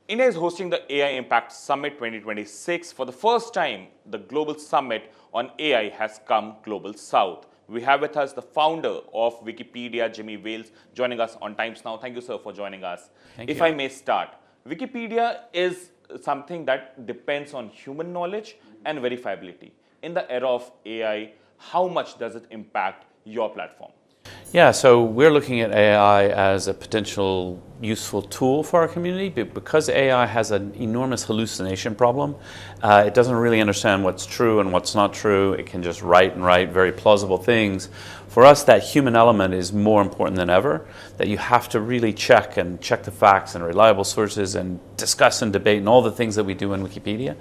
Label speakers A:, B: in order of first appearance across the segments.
A: India is hosting the AI Impact Summit 2026. For the first time, the global summit on AI has come global south. We have with us the founder of Wikipedia, Jimmy Wales, joining us on Times Now. Thank you, sir, for joining us. If I may start, Wikipedia is something that depends on human knowledge and verifiability. In the era of AI, how much does it impact your platform?
B: Yeah, so we're looking at AI as a potential useful tool for our community, but because AI has an enormous hallucination problem, it doesn't really understand what's true and what's not true. It can just write very plausible things. For us, that human element is more important than ever, that you have to really check the facts and reliable sources and discuss and debate and all the things that we do in Wikipedia.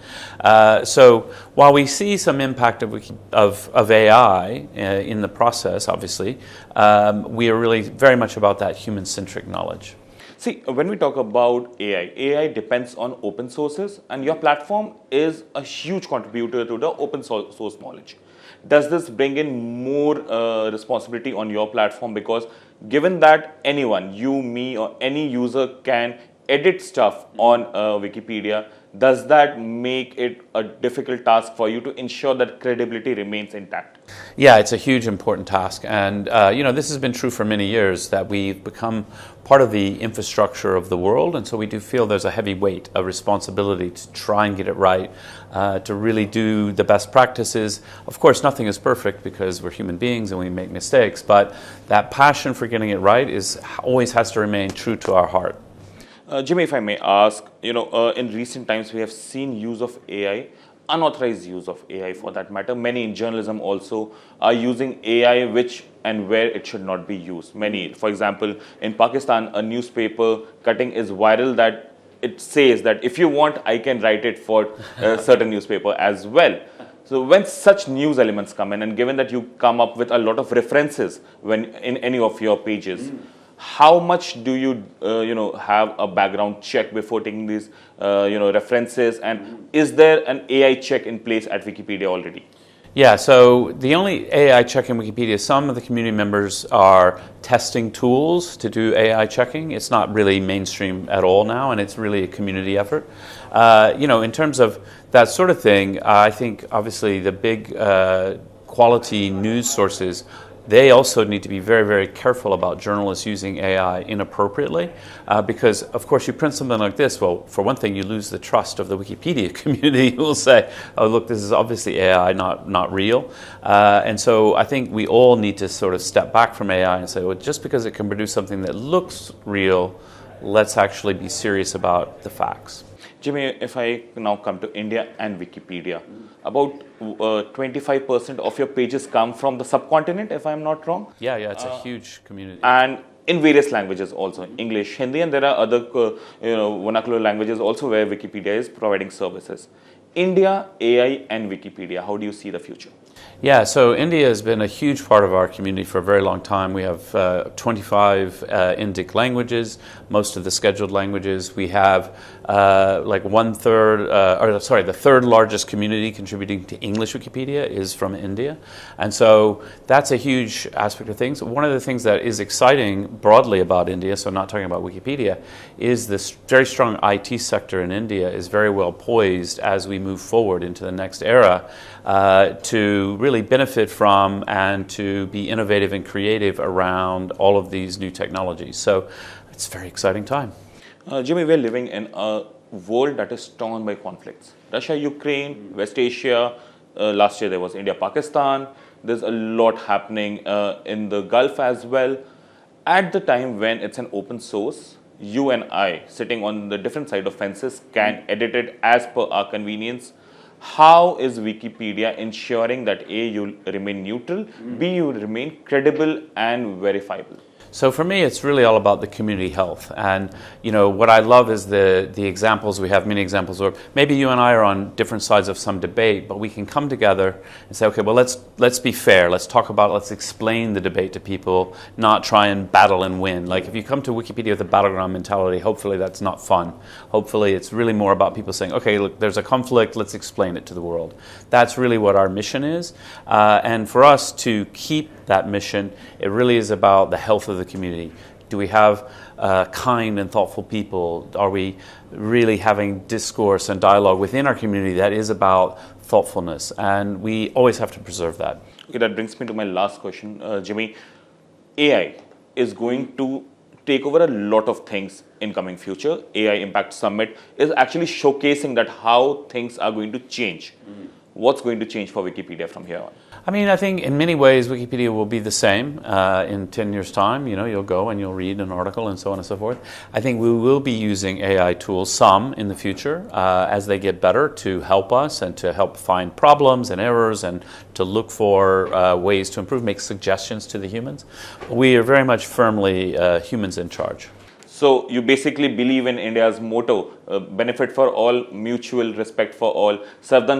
B: So while we see some impact of AI in the process, obviously, we are really very much about that human-centric knowledge.
A: See, when we talk about AI depends on open sources, and your platform is a huge contributor to the open source knowledge. Does this bring in more responsibility on your platform? Because given that anyone, you, me, or any user can edit stuff on Wikipedia, does that make it a difficult task for you to ensure that credibility remains intact?
B: Yeah, it's a huge important task, and this has been true for many years, that we've become part of the infrastructure of the world, and so we do feel there's a heavy weight of responsibility to try and get it right, to really do the best practices. Of course, nothing is perfect because we're human beings and we make mistakes, but that passion for getting it right always has to remain true to our heart.
A: Jimmy, if I may ask, in recent times we have seen use of AI, unauthorized use of AI for that matter. Many in journalism also are using AI which and where it should not be used. Many, for example, in Pakistan, a newspaper cutting is viral that it says that if you want, I can write it for a certain newspaper as well. So when such news elements come in, and given that you come up with a lot of references when in any of your pages, how much do you have a background check before taking these references, and is there an AI check in place at Wikipedia already?
B: Yeah, so the only AI check in Wikipedia, some of the community members are testing tools to do AI checking. It's not really mainstream at all now, and it's really a community effort. In terms of that sort of thing, I think obviously the big quality news sources, they also need to be very careful about journalists using AI inappropriately, because of course you print something like this, well, for one thing you lose the trust of the Wikipedia community who will say, oh look, this is obviously AI, not real. And so I think we all need to sort of step back from AI and say, well, just because it can produce something that looks real, let's actually be serious about the facts.
A: Jimmy, if I now come to India and Wikipedia, about 25% of your pages come from the subcontinent, if I'm not wrong.
B: Yeah, it's a huge community.
A: And in various languages also, English, Hindi, and there are other vernacular languages also where Wikipedia is providing services. India, AI, and Wikipedia, how do you see the future?
B: Yeah, so India has been a huge part of our community for a very long time. We have 25 Indic languages, most of the scheduled languages. We have the third largest community contributing to English Wikipedia is from India. And so that's a huge aspect of things. One of the things that is exciting broadly about India, so I'm not talking about Wikipedia, is this very strong IT sector in India is very well poised as we move forward into the next era to really benefit from and to be innovative and creative around all of these new technologies. So it's a very exciting time.
A: Jimmy, we're living in a world that is torn by conflicts. Russia, Ukraine, West Asia, last year there was India, Pakistan. There's a lot happening in the Gulf as well. At the time when it's an open source, you and I, sitting on the different side of fences, can edit it as per our convenience. How is Wikipedia ensuring that A, you remain neutral, B, you remain credible and verifiable?
B: So for me, it's really all about the community health. And what I love is the examples. We have many examples where maybe you and I are on different sides of some debate, but we can come together and say, okay, well, let's be fair. Let's explain the debate to people, not try and battle and win. Like if you come to Wikipedia with a battleground mentality, hopefully that's not fun. Hopefully it's really more about people saying, okay, look, there's a conflict, let's explain it to the world. That's really what our mission is. And for us to keep that mission, it really is about the health of the community. Do we have kind and thoughtful people? Are we really having discourse and dialogue within our community that is about thoughtfulness? And we always have to preserve that.
A: Okay, that brings me to my last question, Jimmy. AI is going to take over a lot of things in coming future. AI Impact Summit is actually showcasing that how things are going to change. What's going to change for Wikipedia from here on?
B: I mean, I think in many ways Wikipedia will be the same in 10 years' time. You know, you'll go and you'll read an article and so on and so forth. I think we will be using AI tools, some in the future, as they get better to help us and to help find problems and errors and to look for ways to improve, make suggestions to the humans. We are very much firmly humans in charge.
A: So you basically believe in India's motto, benefit for all, mutual respect for all, sarvjan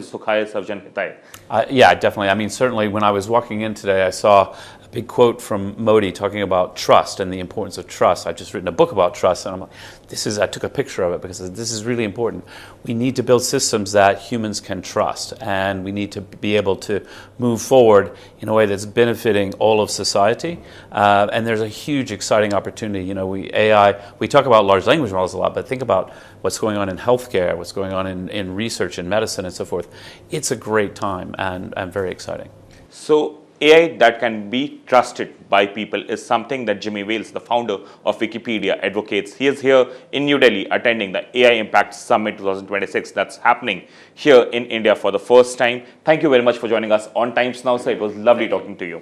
A: sukhaye, sarvjan hitaye.
B: Yeah, definitely. I mean, certainly when I was walking in today, I saw a big quote from Modi talking about trust and the importance of trust. I've just written a book about trust, and I'm like, I took a picture of it because this is really important. We need to build systems that humans can trust, and we need to be able to move forward in a way that's benefiting all of society. And there's a huge, exciting opportunity. You know, we talk about large language models a lot, but think about what's going on in healthcare, what's going on in research and medicine and so forth. It's a great time and very exciting.
A: So AI that can be trusted by people is something that Jimmy Wales, the founder of Wikipedia, advocates. He is here in New Delhi attending the AI Impact Summit 2026 that's happening here in India for the first time. Thank you very much for joining us on Times Now, sir. It was lovely talking to you.